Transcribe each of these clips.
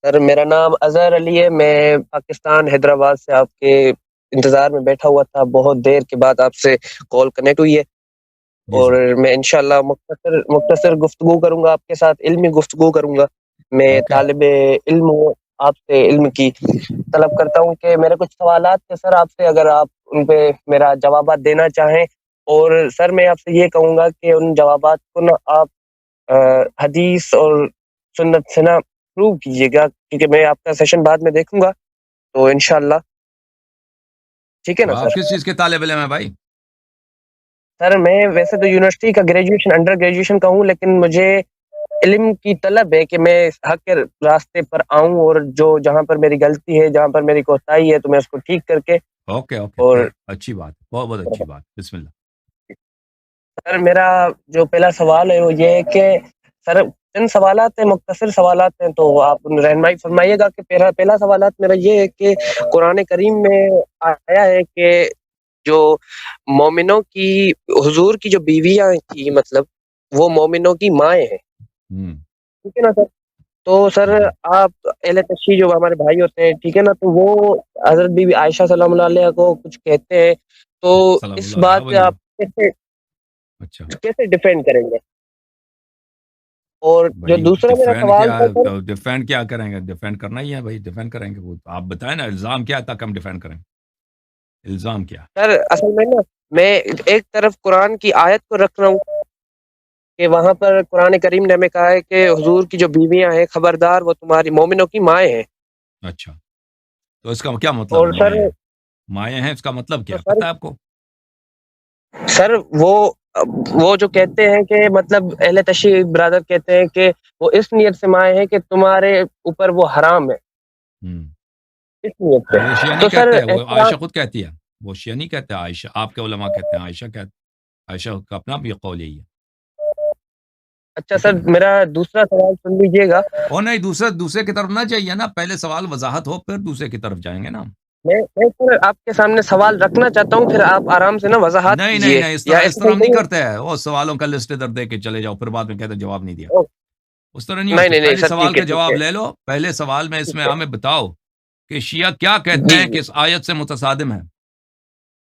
سر میرا نام اظہر علی ہے، میں پاکستان حیدرآباد سے آپ کے انتظار میں بیٹھا ہوا تھا، بہت دیر کے بعد آپ سے کال کنیکٹ ہوئی ہے، جی اور سر میں انشاءاللہ مختصر گفتگو کروں گا آپ کے ساتھ، علمی گفتگو کروں گا۔ میں اوکے طالب علم ہوں، آپ سے علم کی طلب کرتا ہوں کہ میرے کچھ سوالات تھے سر آپ سے، اگر آپ ان پہ میرا جوابات دینا چاہیں، اور سر میں آپ سے یہ کہوں گا کہ ان جوابات کو نا آپ حدیث اور سنت سے نا پروو کیجیے گا، کیونکہ میں آپ کا سیشن بعد میں دیکھوں گا تو انشاءاللہ ٹھیک ہے تو نا آپ سر؟ کس چیز کے طالب علم ہیں بھائی؟ سر میں ویسے تو یونیورسٹی کا گریجویشن انڈر گریجویشن کا ہوں، لیکن مجھے علم کی طلب ہے کہ میں حق کے راستے پر آؤں، اور جو جہاں پر میری غلطی ہے، جہاں پر میری کوتاہی ہے، تو میں اس کو ٹھیک کر کے اوکے اوکے اور اچھی بات، بہت بہت اچھی بات، بسم اللہ۔ سر میرا جو پہلا سوال ہے وہ یہ ہے کہ سر چند سوالات ہیں، مختصر سوالات ہیں، تو آپ رہنمائی فرمائیے گا کہ پہلا سوالات میرا یہ ہے کہ قرآن کریم میں آیا ہے کہ جو مومنوں کی حضور کی جو بیویاں تھی، مطلب وہ مومنوں کی مائیں ہیں، ہوں ٹھیک ہے نا سر؟ تو سر جی آپ اہل تشیع جو ہمارے بھائی ہوتے ہیں، ٹھیک ہے نا، تو وہ حضرت بی بی عائشہ سلام اللہ علیہ کو کچھ کہتے ہیں، تو سلام اس اللہ علیہ بات پہ ولی۔ آپ کیسے اچھا کیسے ڈیفینڈ کریں گے؟ اور جو بھائی، دوسرا میرا ڈیفینڈ سوال کیا؟ تھا سر، ڈیفینڈ کیا کریں گے؟ ڈیفینڈ کرنا ہی ہے بھائی، ڈیفینڈ کریں گے، وہ آپ بتائیں نا، الزام کیا تک ہم ڈیفینڈ کریں؟ الزام کیا؟ سر اصل میں نا میں ایک طرف قرآن کی آیت کو رکھ رہا ہوں کہ وہاں پر قرآن کریم نے ہمیں کہا ہے کہ حضور کی جو بیویاں ہیں خبردار وہ تمہاری مومنوں کی مائیں ہیں، اچھا، تو اس کا کیا مطلب ہے؟ اور سر مائیں ہیں، اس کا مطلب تو کیا سر پتہ ہے آپ کو؟ سر وہ جو کہتے ہیں کہ مطلب اہل تشیع برادر کہتے ہیں کہ وہ اس نیت سے مائیں ہیں کہ تمہارے اوپر وہ حرام ہے، ہوں اس نیت سے، وہ شیعہ نہیں تو سر کہتے ہیں، وہ عائشہ احترام، خود کہتی ہے، وہ شیعہ نہیں کہتے عائشہ، آپ کے علماء کہتے ہیں عائشہ عائشہ کا اپنا بھی قول یہی ہے، اچھا ٹھیک ہے سر نا؟ میرا دوسرا سوال سن لیجیے گا، اور نہیں، دوسرے کی طرف نہ جائیے نا، پہلے سوال وضاحت ہو پھر دوسرے کی طرف جائیں گے نا ہم۔ میں سر آپ کے سامنے سوال رکھنا چاہتا ہوں، پھر آپ آرام سے نا وضاحت نہیں نہیں کیجیے، نہیں، اس یا طرح اس اس طرح میں ہم نہیں نہیں کرتے ہیں، وہ سوالوں کا لسٹ ادھر دے کے چلے جاؤ پھر بعد میں کہتے ہیں جواب نہیں دیا، او، اس طرح نہیں نہیں ہوتے، نہیں نہیں پہلے سر، سوال ٹھیک ہے کا ٹھیک جواب ہے لے لو، پہلے سوال میں اس میں ٹھیک ہے، ہمیں بتاؤ کہ شیعہ کیا کہتے جی ہیں کہ جی اس آیت سے متصادم ہے،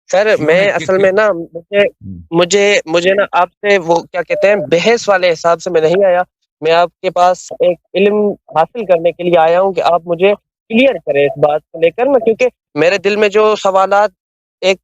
سر شیعوں میں نے اصل میں نا مجھے نا آپ سے وہ کیا کہتے ہیں بحث والے حساب سے میں نہیں آیا، میں آپ کے پاس ایک علم حاصل کرنے کے لیے آیا ہوں کہ آپ مجھے کلیئر کریں اس بات کو لے کر نا، کیونکہ میرے دل میں جو سوالات ایک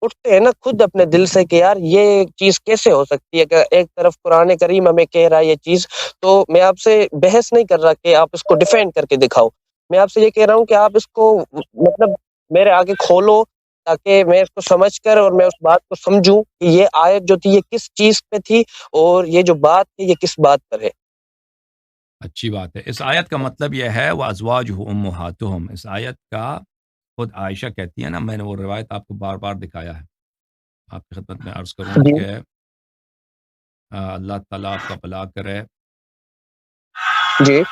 اٹھتے ہیں نا خود اپنے دل سے کہ یار یہ چیز کیسے ہو سکتی ہے، کہ ایک طرف قرآن کریم ہمیں کہہ رہا ہے یہ چیز، تو میں آپ سے بحث نہیں کر رہا کہ آپ اس کو ڈیفینڈ کر کے دکھاؤ، میں آپ سے یہ کہہ رہا ہوں کہ آپ اس کو مطلب میرے آگے کھولو، تاکہ میں اس کو سمجھ کر اور میں اس بات کو سمجھوں کہ یہ آیت جو تھی یہ کس چیز پہ تھی، اور یہ جو بات تھی یہ کس بات پر ہے۔ اچھی بات ہے، اس آیت کا مطلب یہ ہے وہ ازواج امہاتہم، اس آیت کا خود عائشہ کہتی ہے نا، میں نے وہ روایت آپ کو بار بار دکھایا ہے، آپ کی خدمت میں عرض کروں جی کہ اللہ تعالیٰ آپ کا بھلا کرے، جی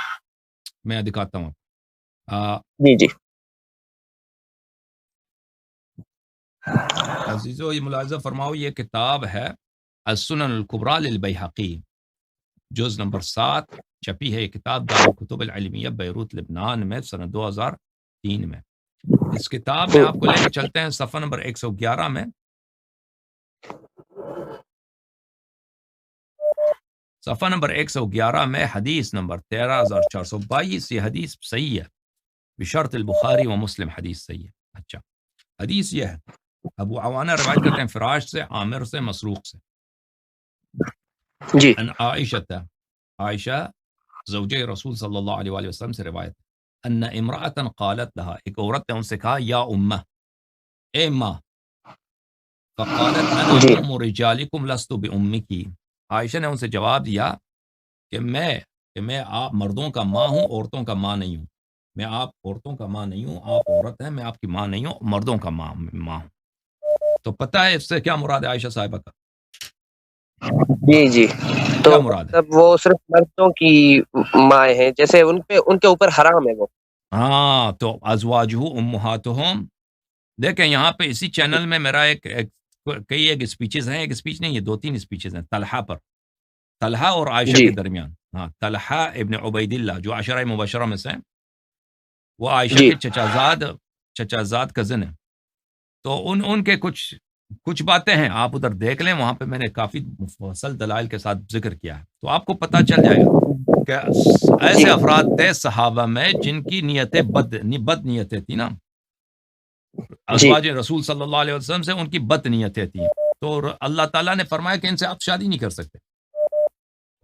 میں دکھاتا ہوں جی جی عزیزو، یہ ملاحظہ فرماؤ، یہ کتاب ہے السنن الکبریٰ للبیہقی، جز نمبر 7 چھپی ہے یہ کتاب دارالکتب العلمیہ بیروت لبنان میں سنہ 2003 میں۔ اس کتاب میں آپ کو لے کے چلتے ہیں صفحہ نمبر 111 میں، صفحہ نمبر 111 میں حدیث نمبر 13422، یہ حدیث صحیح ہے بشرط البخاری و مسلم، حدیث صحیح ہے۔ اچھا، حدیث یہ ہے، ابو عوانہ روایت کرتے ہیں فراش سے، عامر سے، مسروق سے، جی ان عائشہ زوجہ رسول صلی اللہ علیہ وآلہ وسلم سے روایت، ان امرأة قالت لها، ایک عورت نے ان سے کہا یا امہ، اے ماں، فقالت انا جی ام رجالکم لست بامکی، عائشہ نے ان سے جواب دیا کہ میں آپ مردوں کا ماں ہوں، عورتوں کا ماں نہیں ہوں، میں آپ عورتوں کا ماں نہیں ہوں، آپ عورت ہیں، میں آپ کی ماں نہیں ہوں، مردوں کا ماں ہوں۔ تو پتہ ہے اس سے کیا مراد ہے عائشہ صاحبہ کا؟ جی جی تو کیا مراد ہے؟ مطلب وہ صرف مردوں کی مائیں ہیں، جیسے ان کے اوپر حرام ہے وہ۔ ہاں، تو ازواجہ امہاتہم، دیکھیں یہاں پہ اسی چینل میں میرا کئی ایک اسپیچز ہیں، ایک اسپیچ نہیں، یہ 2-3 اسپیچز ہیں طلحہ پر، طلحہ اور عائشہ جی کے درمیان، ہاں، طلحہ ابن عبید اللہ جو عشرہ مبشرہ میں سے ہیں، وہ عائشہ جی کے چچا زاد کزن ہیں. تو ان کے کچھ باتیں ہیں، آپ ادھر دیکھ لیں، وہاں پہ میں نے کافی مفصل دلائل کے ساتھ ذکر کیا ہے، تو آپ کو پتہ چل جائے گا کہ جی ایسے افراد تھے صحابہ میں جن کی نیتیں بد نیتیں تھیں نا. جی ازواج رسول صلی اللہ علیہ وسلم سے ان کی بد نیتیں تھیں، تو اللہ تعالیٰ نے فرمایا کہ ان سے آپ شادی نہیں کر سکتے.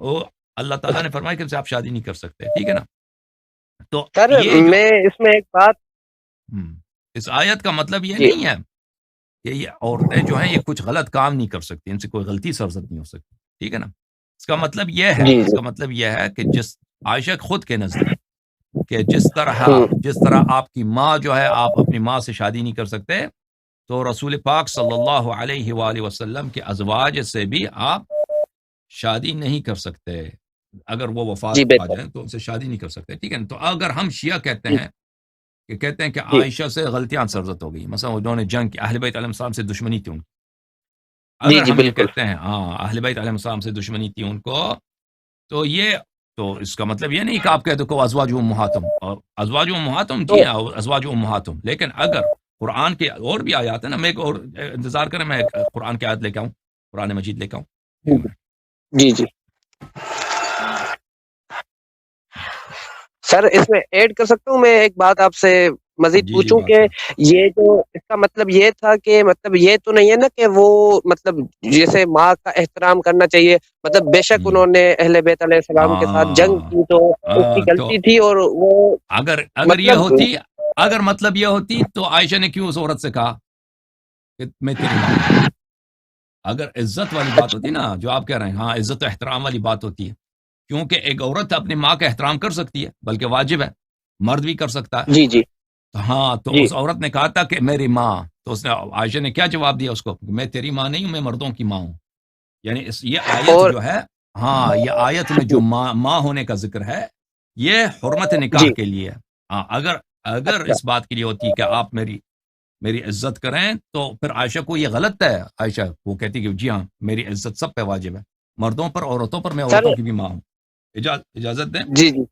وہ اللہ تعالیٰ نے فرمایا کہ ان سے آپ شادی نہیں کر سکتے، ٹھیک ہے نا. تو سر یہ جو میں اس میں ایک بات اس آیت کا مطلب یہ جی نہیں ہے کہ یہ عورتیں جو ہیں یہ کچھ غلط کام نہیں کر سکتی، ان سے کوئی غلطی سرزد نہیں ہو سکتی، ٹھیک ہے نا. اس کا مطلب جی یہ ہے کہ جس عائشہ خود کے نزدیک کہ جس ہوں طرح آپ کی ماں جو ہے، آپ اپنی ماں سے شادی نہیں کر سکتے، تو رسول پاک صلی اللہ علیہ وآلہ وسلم کے ازواج سے بھی آپ شادی نہیں کر سکتے. اگر وہ وفات جی پا بہتر جائیں تو ان سے شادی نہیں کر سکتے، ٹھیک ہے نا. تو اگر ہم شیعہ کہتے جی ہیں کہ جی عائشہ سے غلطیاں سرزد ہو گئی، مثلا انہوں نے جنگ کی، اہل بیت علیہ السلام سے دشمنی تھی ان کی، جی اگر جی ہم یہ بالکل کہتے ہیں ہاں اہل بیت علیہ السلام سے دشمنی تھی ان کو، تو اس کا مطلب یہ نہیں کہ آپ کہہ دو کہ ازواج امہاتہم، اور ازواج امہاتہم تو جی ہاں ازواج امہاتہم، لیکن اگر قرآن کے اور بھی آیات ہیں نا، میں ایک اور انتظار کریں، میں قرآن کی آیت لے کے آؤں، قرآن مجید لے کے آؤں ایک منٹ. جی جی سر اس میں ایڈ کر سکتا ہوں میں ایک بات آپ سے مزید جی جی پوچھوں بات کہ کریں. یہ جو اس کا مطلب یہ تھا کہ مطلب یہ تو نہیں ہے نا کہ وہ مطلب جیسے ماں کا احترام کرنا چاہیے، مطلب بے شک انہوں نے اہل بیت علیہ السلام کے ساتھ جنگ ہاں کی تو اس کی تو غلطی تھی، اور وہ اگر مطلب یہ ہوتی تو عائشہ نے کیوں اس عورت سے کہا کہ میں تیری ماں ہوں؟ اگر عزت والی بات ہوتی نا، جو آپ کہہ رہے ہیں، ہاں عزت و احترام والی بات ہوتی ہے، کیونکہ ایک عورت اپنی ماں کا احترام کر سکتی ہے، بلکہ واجب ہے، مرد بھی کر سکتا ہے. جی جی ہاں تو جی اس عورت نے کہا تھا کہ میری ماں، تو اس نے عائشہ نے کیا جواب دیا اس کو، میں تیری ماں نہیں ہوں، میں مردوں کی ماں ہوں. یعنی یہ آیت اور جو ہے، ہاں یہ آیت میں جو ماں ہونے کا ذکر ہے، یہ حرمت نکاح جی کے لیے ہے. ہاں اگر اچھا اس بات کے لیے ہوتی کہ آپ میری عزت کریں، تو پھر عائشہ کو یہ غلط ہے. عائشہ وہ کہتی کہ جی ہاں میری عزت سب پہ واجب ہے، مردوں پر عورتوں پر، میں سر عورتوں کی بھی ماں ہوں. اجازت دیں، جی جی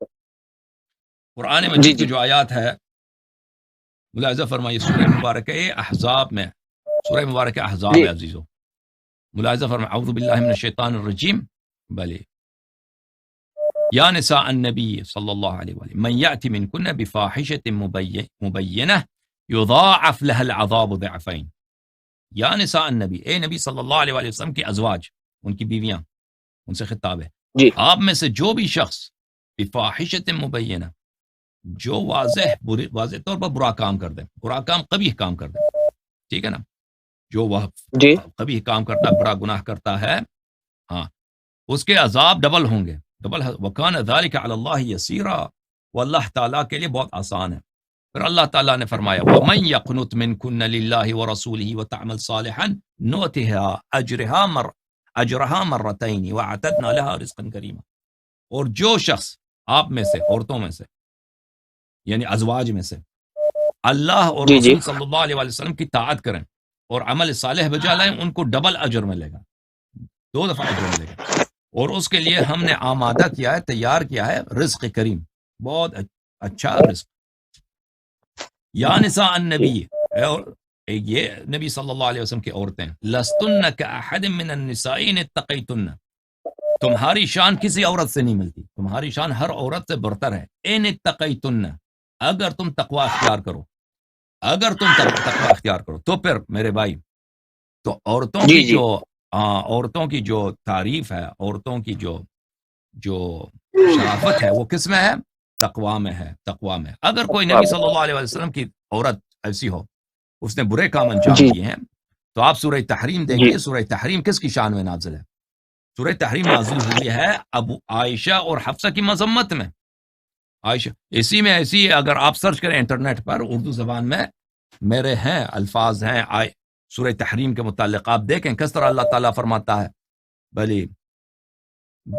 قرآن جی مجید جی کی جو آیات ہے ملاحظہ فرمائیے، سورہ مبارکہ احزاب میں، سورہ مبارکہ احزاب جی ہے عزیزو، ملاحظہ فرمائیے، اعوذ باللہ من الشیطان الرجیم. بلے یا نساء النبی صلی اللہ علیہ وآلہ من یأتی منکن بفاحشۃ مبینہ یضاعف لها العذاب ضعفین. یا نساء النبی، اے نبی صلی اللہ علیہ وآلہ وسلم کی ازواج، ان کی بیویاں، ان سے خطاب ہے، جی آپ میں سے جو بھی شخص بفاحشۃ مبینہ، جو واضح طور پر برا کام کر دیں، برا کام قبیح کام کر دیں، ٹھیک ہے نا، جو وہ جی قبیح کام کرتا ہے، بڑا گناہ کرتا ہے، ہاں اس کے عذاب ڈبل ہوں گے، ڈبل. وکان ذالک علی اللہ یسیرا، وہ اللہ تعالیٰ کے لیے بہت آسان ہے. پھر اللہ تعالیٰ نے فرمایا وَمَن يَقْنُتْ مِنْكُنَّ لِلَّهِ وَرَسُولِهِ وَتَعْمَلْ صَالِحًا نُؤْتِهَا أَجْرَهَا مَرَّتَيْنِ وَأَعْتَدْنَا لَهَا رِزْقًا كَرِيمًا. اور جو شخص آپ میں سے، عورتوں میں سے، یعنی ازواج میں سے، اللہ اور جی جی رسول صلی اللہ علیہ وسلم کی طاعت کریں اور عمل صالح بجا لائیں، ان کو ڈبل اجر ملے گا، 2 دفعہ اجر ملے گا. اور اس کے لیے ہم نے آمادہ کیا ہے، تیار کیا ہے رزق کریم، بہت اچھا رزق. یا نساء النبی، اور یہ نبی صلی اللہ علیہ وسلم کی عورتیں، لستن کاحد من النساء ان اتقیتن، تمہاری شان کسی عورت سے نہیں ملتی، تمہاری شان ہر عورت سے برتر ہے. ان اتقیتن، اگر تم تقوی اختیار کرو، اگر تم تقوی اختیار کرو، تو پھر میرے بھائی، تو عورتوں جی کی جی عورتوں کی جو تعریف ہے، عورتوں کی جو شرافت ہے، وہ کس میں ہے؟ تقوی میں ہے، تقوی میں. اگر کوئی نبی صلی اللہ علیہ وسلم کی عورت ایسی ہو، اس نے برے کام انجام جی دیے ہیں، تو آپ سورہ تحریم جی دیکھیے. سورہ تحریم کس کی شان میں نازل ہے؟ سورہ تحریم نازل ہوئی ہے ابو عائشہ اور حفصہ کی مذمت میں. عائشہ ایسی اگر آپ سرچ کریں انٹرنیٹ پر اردو زبان میں، میرے ہیں الفاظ ہیں سورہ تحریم کے متعلق، آپ دیکھیں کس طرح اللہ تعالیٰ فرماتا ہے، بلی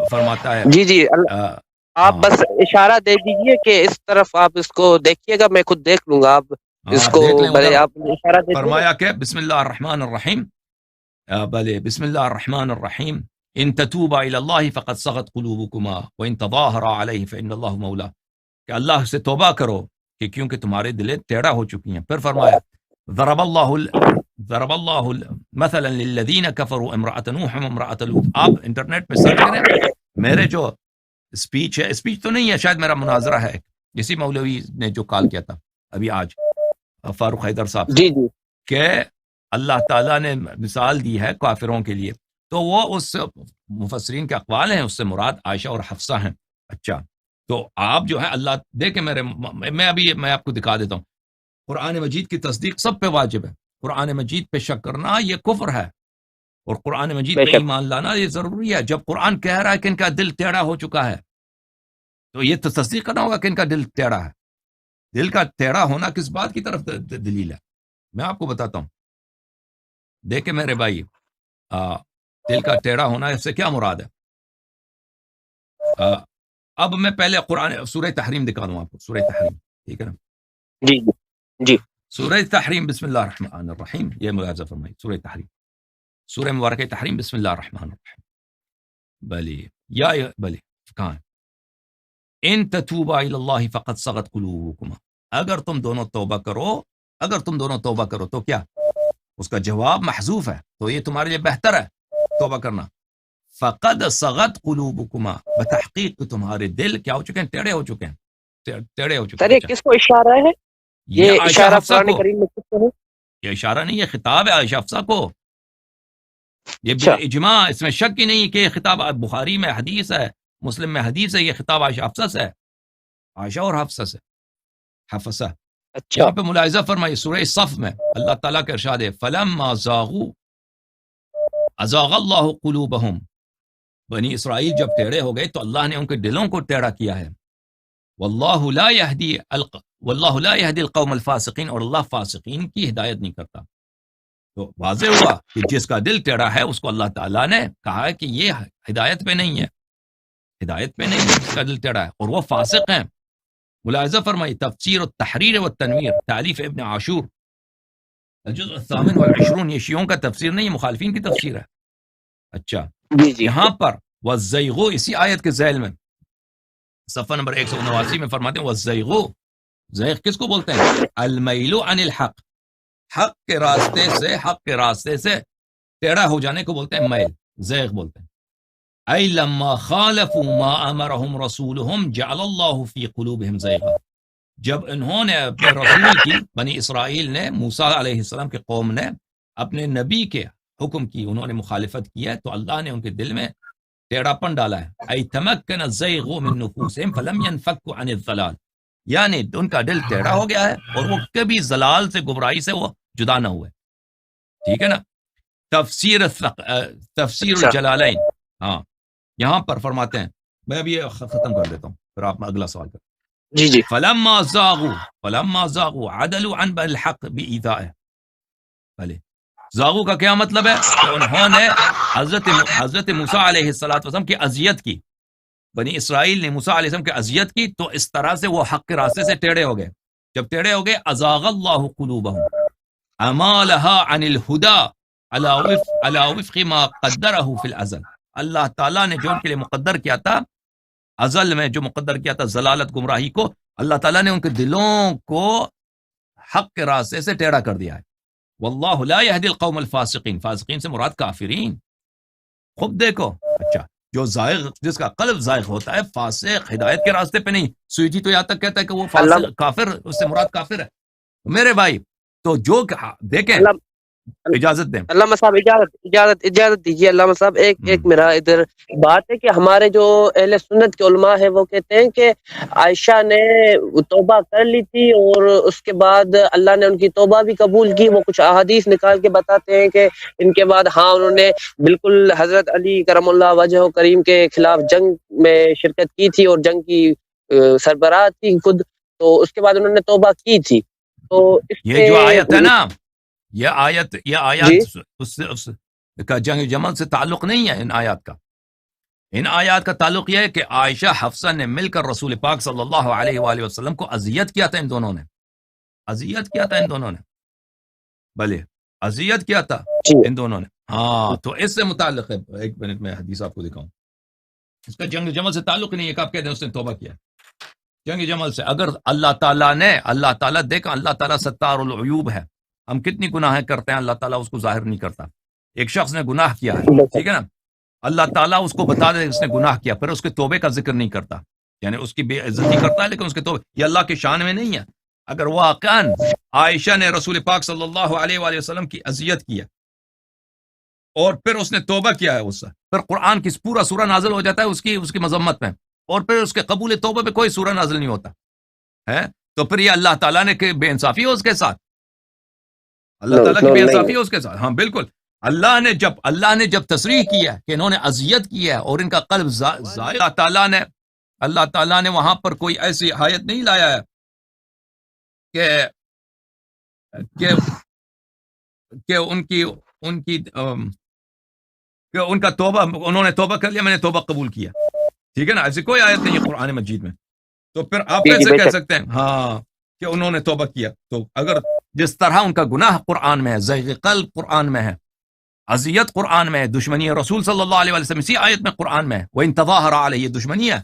فرماتا ہے جی جی آپ ہاں بس اشارہ دے دیجئے کہ اس طرف آپ اس کو دیکھیے گا، میں خود دیکھ لوں گا، آپ اس کو دیکھ لیں بھلے ادھر. آپ اشارہ دے دیجیے فرمایا کہ بسم اللہ الرحمن الرحیم، بلے بسم اللہ الرحمن الرحیم، ان تتوبا الی اللہ فقد صغت قلوبکما وان تظاہرا علیہ فان اللہ مولا، کہ اللہ سے توبہ کرو کہ کیونکہ تمہارے دلیں ٹیڑھا ہو چکی ہیں. پھر فرمایا ضرب اللہ مثلا للذین کفروا امرأۃ نوح وامرأۃ لوط. آپ انٹرنیٹ پہ سرچ کریں, میرے جو اسپیچ ہے, اسپیچ تو نہیں ہے, شاید میرا مناظرہ ہے اسی مولوی نے جو کال کیا تھا ابھی آج, فاروق حیدر صاحب سے, جی جی کہ اللہ تعالیٰ نے مثال دی ہے کافروں کے لیے, تو وہ اس مفسرین کے اقوال ہیں, اس سے مراد عائشہ اور حفصہ ہیں. اچھا, تو آپ جو ہے اللہ دیکھیں میں آپ کو دکھا دیتا ہوں, قرآن مجید کی تصدیق سب پہ واجب ہے. قرآن مجید پہ شک کرنا یہ کفر ہے, اور قرآن مجید بے پہ شک ایمان لانا یہ ضروری ہے. جب قرآن کہہ رہا ہے کہ ان کا دل ٹیڑھا ہو چکا ہے, تو یہ تو تصدیق کرنا ہوگا کہ ان کا دل ٹیڑھا ہے. دل کا ٹیڑھا ہونا کس بات کی طرف دلیل ہے؟ میں آپ کو بتاتا ہوں. دیکھیں میرے بھائی, دل کا ٹیڑھا ہونا اس سے کیا مراد ہے؟ اب میں پہلے قرآن سورہ تحریم دکھا دوں آپ کو, سورہ تحریم, ٹھیک ہے نا؟ جی جی سورہ تحریم بسم اللہ الرحمن الرحیم, یہ ملاحظہ فرمائی, سورہ تحریم, سورہ مبارکہ تحریم, بسم اللہ الرحمن الرحیم. بلی کہاں ہے؟ ان تتوبا الی اللہ فقد صغت قلوبکما, اگر تم دونوں توبہ کرو تو کیا؟ اس کا جواب محذوف ہے, تو یہ تمہارے لیے بہتر ہے توبہ کرنا. فقد صغت قلوبکما, بتحقیق تمہارے دل کیا ہو چکے ہیں؟ ٹیڑھے ہو چکے ہیں, ٹیڑھے ہو چکے سر ہیں. یہ کس کو اشارہ ہے؟ یہ یہ عائشہ اشارہ حفصہ قرآن کو, کریم میں کس کو ہے؟ یہ اشارہ نہیں, یہ خطاب ہے عائشہ حفصہ کو. یہ اچھا بالاجماع, اس میں شک ہی نہیں کہ یہ خطاب بخاری میں حدیث ہے, مسلم میں حدیث ہے, یہ خطاب عائشہ حفصہ سے ہے, عائشہ اور حفصہ سے, حفصہ. اچھا یہاں پہ ملاحظہ فرمائیے سورہ صف میں اللہ تعالیٰ کا ارشاد ہے, فلما زاغوا ازاغ اللہ قلوبہم, بنی اسرائیل جب ٹیڑھے ہو گئے تو اللہ نے ان کے دلوں کو ٹیڑھا کیا ہے. واللہ لا یہدی القوم الفاسقین, اور اللہ فاسقین کی ہدایت نہیں کرتا. تو واضح ہوا کہ جس کا دل ٹیڑھا ہے اس کو اللہ تعالیٰ نے کہا ہے کہ یہ ہدایت پہ نہیں ہے, ہدایت پہ نہیں ہے, اس کا دل ٹیڑھا ہے, اور وہ فاسق ہیں. ملاحظہ فرمائی تفسیر التحریر والتنویر, تالیف ابن عاشور, الجزء الثامن والعشرون, یہ شیعوں کا تفسیر نہیں, مخالفین کی تفسیر ہے. اچھا, جی جی یہاں پر والزیغو, اسی آیت کے ذیل میں صفحہ نمبر 189 میں فرماتے ہیں والزیغو, زیغ کس کو بولتے ہیں؟ المیل عن الحق, حق کے راستے سے ٹیڑھا ہو جانے کو بولتے ہیں میل, زیغ بولتے ہیں. ای لما خالفوا ما امرهم رسولهم جعل اللہ فی قلوبهم زیغا, جب انہوں نے اپنے رسول کی, بنی اسرائیل نے, موسیٰ علیہ السلام کے قوم نے اپنے نبی کے حکم کی, انہوں نے مخالفت کی ہے, تو اللہ نے ان کے دل میں ٹیڑھا پن ڈالا ہے. ای تمکن الزیغ من نفوسهم فلم ينفكوا عن الضلال, یعنی ان کا دل ٹیڑھا ہو گیا ہے اور وہ کبھی ضلال سے, گمراہی سے وہ جدا نہ ہوئے. ٹھیک ہے نا؟ تفسیر الجلالین, ہاں, یہاں پر فرماتے ہیں, میں ابھی یہ ختم کر دیتا ہوں پھر آپ اگلا سوال کریں. جی جی فلما زاغوا عدلوا عن الحق بإيذائه. بھلے زاغو کا کیا مطلب ہے؟ کہ انہوں نے حضرت موسیٰ علیہ السلام کی اذیت کی, بنی اسرائیل نے موسیٰ علیہ السلام کی اذیت کی, تو اس طرح سے وہ حق کے راستے سے ٹیڑھے ہو گئے. جب ٹیڑھے ہو گئے, ازاغ اللہ قلوبہم امالها عن الہدى على وفق ما قدرہ فی الازل. اللہ تعالیٰ نے جو ان کے لیے مقدر کیا تھا ازل میں, جو مقدر کیا تھا ضلالت, گمراہی کو, اللہ تعالیٰ نے ان کے دلوں کو حق کے راستے سے ٹیڑھا کر دیا ہے. واللہ لا یہدی القوم الفاسقین, فاسقین سے مراد کافرین. خوب دیکھو, اچھا, جو زائغ, جس کا قلب زائغ ہوتا ہے, فاسق, ہدایت کے راستے پہ نہیں. سویجی تو یہاں تک کہتا ہے کہ وہ اللہ فاسق, کافر, اس سے مراد کافر ہے. میرے بھائی, تو جو دیکھیں, اللہ اجازت دیں, علامہ صاحب اجازت دیجیے. علامہ صاحب ایک میرا ادھر بات ہے کہ ہمارے جو اہل سنت کے علماء ہیں وہ کہتے ہیں کہ عائشہ نے توبہ کر لی تھی اور اس کے بعد اللہ نے ان کی توبہ بھی قبول کی. وہ کچھ احادیث نکال کے بتاتے ہیں کہ ان کے بعد ہاں انہوں نے بالکل حضرت علی کرم اللہ وجہ کریم کے خلاف جنگ میں شرکت کی تھی اور جنگ کی سربراہ تھی خود, تو اس کے بعد انہوں نے توبہ کی تھی. تو اس یہ جو آیت ہے نا, یہ آیت جی اس کا جنگ جمل سے تعلق نہیں ہے. ان آیات کا تعلق یہ ہے کہ عائشہ حفصہ نے مل کر رسول پاک صلی اللہ علیہ وآلہ وسلم کو اذیت کیا تھا. ان دونوں نے بھلے اذیت کیا تھا ان دونوں نے. ہاں, تو اس سے متعلق ہے. ایک منٹ میں حدیث آپ کو دکھاؤں, اس کا جنگ جمل سے تعلق نہیں ہے کہ آپ کہتے ہیں اس نے توبہ کیا. جنگ جمل سے اگر اللہ تعالیٰ دیکھا، اللہ تعالیٰ ستار العیوب ہے، ہم کتنی گناہیں کرتے ہیں، اللہ تعالیٰ اس کو ظاہر نہیں کرتا. ایک شخص نے گناہ کیا ہے، ٹھیک ہے نا، اللہ تعالیٰ اس کو بتا دے اس نے گناہ کیا، پھر اس کے توبے کا ذکر نہیں کرتا، یعنی اس کی بے عزتی کرتا ہے لیکن اس کے توبے، یہ اللہ کے شان میں نہیں ہے. اگر واقعاً عائشہ نے رسول پاک صلی اللہ علیہ وآلہ وسلم کی اذیت کیا اور پھر اس نے توبہ کیا ہے اس سے، پھر قرآن کی پورا سورہ نازل ہو جاتا ہے اس کی مذمت میں، اور پھر اس کے قبول توبہ پہ کوئی سورہ نازل نہیں ہوتا ہے، تو پھر یہ اللہ تعالیٰ نے کہ بے انصافی ہو اس کے ساتھ، اللہ تعالیٰ کی بے انصافی ہو اس کے ساتھ. ہاں بالکل، اللہ نے جب تصریح کیا کہ انہوں نے اذیت کی ہے اور ان کا قلب اللہ تعالیٰ نے وہاں پر کوئی ایسی آیت نہیں لایا ہے کہ ان کا توبہ، انہوں نے توبہ کر لیا، میں نے توبہ قبول کیا، ٹھیک ہے نا، ایسی کوئی آیت نہیں ہے قرآن مجید میں. تو پھر آپ کیسے کہہ سکتے ہیں ہاں کہ انہوں نے توبہ کیا؟ تو اگر جس طرح ان کا گناہ قرآن میں ہے، زیغ قلب قرآن میں ہے، اذیت قرآن میں ہے، دشمنی رسول صلی اللہ علیہ وسلم اسی آیت میں قرآن میں ہے، وَإِن تَظَاهَرَ عَلَيْهِ، یہ دشمنی ہے،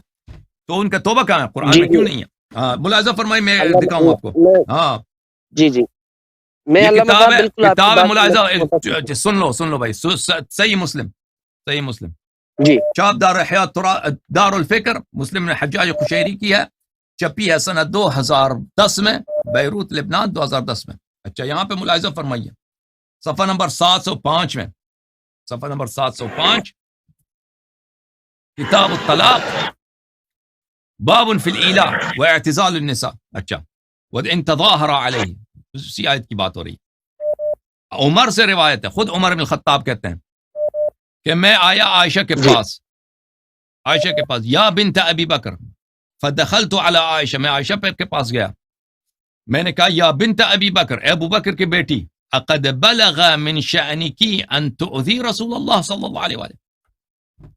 تو ان کا توبہ کہاں ہے؟ قرآن میں کیوں نہیں ہے؟ ہاں ملاحظہ فرمائی، میں دکھاؤں آپ کو. ہاں جی میں یہ کتاب ہے ملاحظہ، سن لو بھائی، صحیح مسلم جی چاپ دار الفکر، مسلم نے حجاج قشیری کی ہے، چھپی ہے سنہ 2010 میں، بیروت لبنان 2010 میں. اچھا یہاں پہ ملاحظہ فرمائیے، صفحہ نمبر 705 میں، صفحہ نمبر 705، کتاب الطلاق، باب فی الإیلاء واعتزال النساء. اچھا وَإِن تَظَاهَرَ عَلَيْهِ، اسی آیت کی بات ہو رہی ہے. عمر سے روایت ہے، خود عمر بن الخطاب کہتے ہیں کہ میں آیا عائشہ کے پاس، یا بنت ابی بکر، فدخلت علی عائشہ، میں عائشہ کے پاس گیا، میں نے کہا یا بنت ابی بکر، اے ابو بکر کی بیٹی، اقد بلغ من شأنکی ان تؤذی رسول اللہ صلی اللہ علیہ وسلم،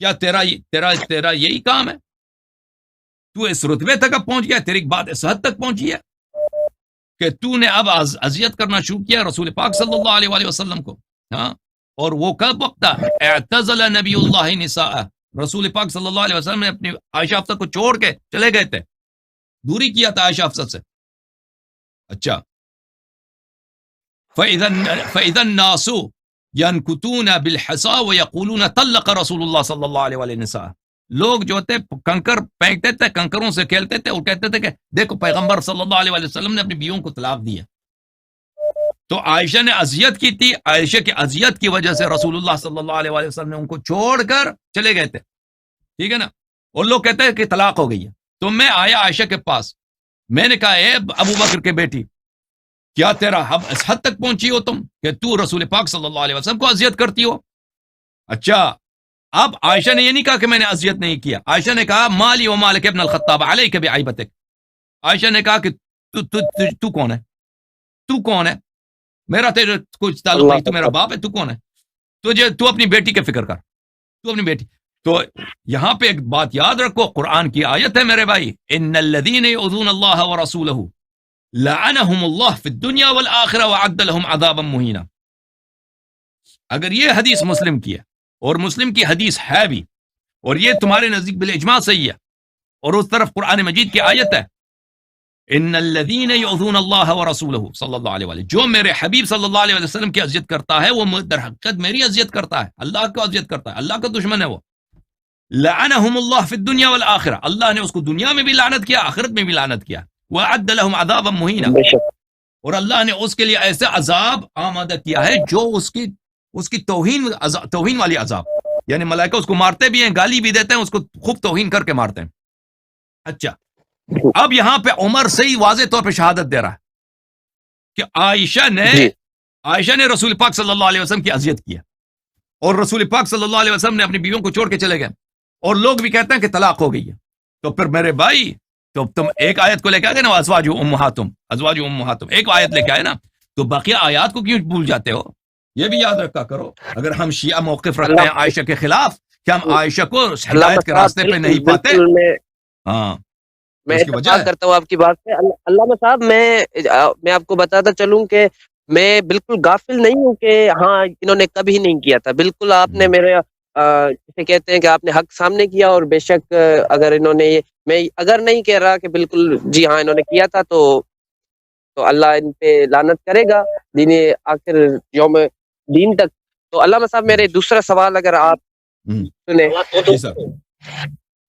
کیا تیرا یہی کام ہے؟ تو اس رتبے تک اب پہنچ گیا، تیری بات اس حد تک پہنچی ہے کہ تو نے اب اذیت کرنا شروع کیا رسول پاک صلی اللہ علیہ وآلہ وسلم کو. ہاں، اور وہ کب وقت تھا؟ اعتزل نبی اللہ نساء، رسول پاک صلی اللہ علیہ وسلم نے اپنی عائشہ حفصہ کو چھوڑ کے چلے گئے تھے، دوری کیا تھا عائشہ حفصہ سے. اچھا فَإِذَا النَّاسُ يَنْكُتُونَ بِالْحَصَىٰ وَيَقُولُونَ طَلَّقَ رسول اللہ صلی اللہ علیہ وآلہ نساء، لوگ جو تھے کنکر پھینکتے تھے، کنکروں سے کھیلتے تھے اور کہتے تھے کہ دیکھو پیغمبر صلی اللہ علیہ وسلم نے اپنی بیویوں کو طلاق دیا. تو عائشہ نے اذیت کی تھی، عائشہ کی اذیت کی وجہ سے رسول اللہ صلی اللہ علیہ وسلم نے ان کو چھوڑ کر چلے گئے تھے، ٹھیک ہے نا، اور لوگ کہتے ہیں کہ طلاق ہو گئی ہے. تو میں آیا عائشہ کے پاس، میں نے کہا اے ابو بکر کے بیٹی، کیا تیرا اس حد تک پہنچی ہو تم کہ تو رسول پاک صلی اللہ علیہ وسلم کو اذیت کرتی ہو؟ اچھا اب عائشہ نے یہ نہیں کہا کہ میں نے اذیت نہیں کیا، عائشہ نے کہا مالی و مالک ابن الخطاب علیک بعیبتک. عائشہ نے کہا کہ تو کون ہے؟ تو کون ہے؟ میرا تیرے کچھ تعلق نہیں، تو میرا باپ ہے، تو کون ہے؟ تو اپنی بیٹی کے فکر کر، تو اپنی بیٹی. تو یہاں پہ ایک بات یاد رکھو، قرآن کی آیت ہے میرے بھائی، ان الذین یؤذون اللہ ورسولہ لعنہم اللہ فی الدنیا والآخرہ وعد لہم عذابا مہینا. اگر یہ حدیث مسلم کی ہے اور مسلم کی حدیث ہے بھی، اور یہ تمہارے نزدیک بالاجماع صحیح ہے، اور اس طرف قرآن مجید کی آیت ہے ان الذین یؤذون اللہ ورسولہ صلی اللہ علیہ وسلم، جو میرے حبیب صلی اللہ علیہ وسلم کی اذیت کرتا ہے وہ در حقیقت میری اذیت کرتا ہے، اللہ کو اذیت کرتا ہے، اللہ کا دشمن ہے وہ. لعنہم اللہ فی الدنیا والآخرہ، اللہ نے اس کو دنیا میں بھی لعنت کیا، آخرت میں بھی لعنت کیا. وعد لہم عذابا مہینا، اور اللہ نے اس کے لیے ایسے عذاب آمادہ کیا ہے جو اس کی توہین والی عذاب، یعنی ملائکہ اس کو مارتے بھی ہیں، گالی بھی دیتے ہیں، اس کو خوب توہین کر کے مارتے ہیں. اچھا اب یہاں پہ عمر صحیح واضح طور پہ شہادت دے رہا ہے کہ عائشہ نے رسول پاک صلی اللہ علیہ وسلم کی اذیت کی ہے، اور رسول پاک صلی اللہ علیہ وسلم نے اپنی بیویوں کو چھوڑ کے چلے گئے، اور لوگ بھی کہتے ہیں کہ طلاق ہو گئی ہے. تو پھر میرے بھائی، تو تم ایک آیت کو لے کے آگے نا، ازواج امہاتم، ایک آیت لے کے آئے نا، تو باقی آیات کو کیوں بھول جاتے ہو؟ یہ بھی یاد رکھا کرو. اگر ہم شیعہ موقف رکھتے ہیں عائشہ کے خلاف کہ ہم عائشہ کو ہدایت کے راستے پہ نہیں پاتے، ہاں میں اتفاق کرتا ہوں آپ کی بات سے. علامہ صاحب میں آپ کو بتاتا چلوں کہ میں بالکل غافل نہیں ہوں کہ ہاں انہوں نے کبھی نہیں کیا تھا. بالکل آپ نے جسے کہتے ہیں کہ آپ نے حق سامنے کیا، اور بے شک اگر انہوں نے میں اگر نہیں کہہ رہا کہ بالکل جی ہاں انہوں نے کیا تھا، تو اللہ ان پہ لعنت کرے گا دین آخر یوم دین تک. تو علامہ صاحب میرے دوسرا سوال اگر آپ ہوں، سنیں. جی سر.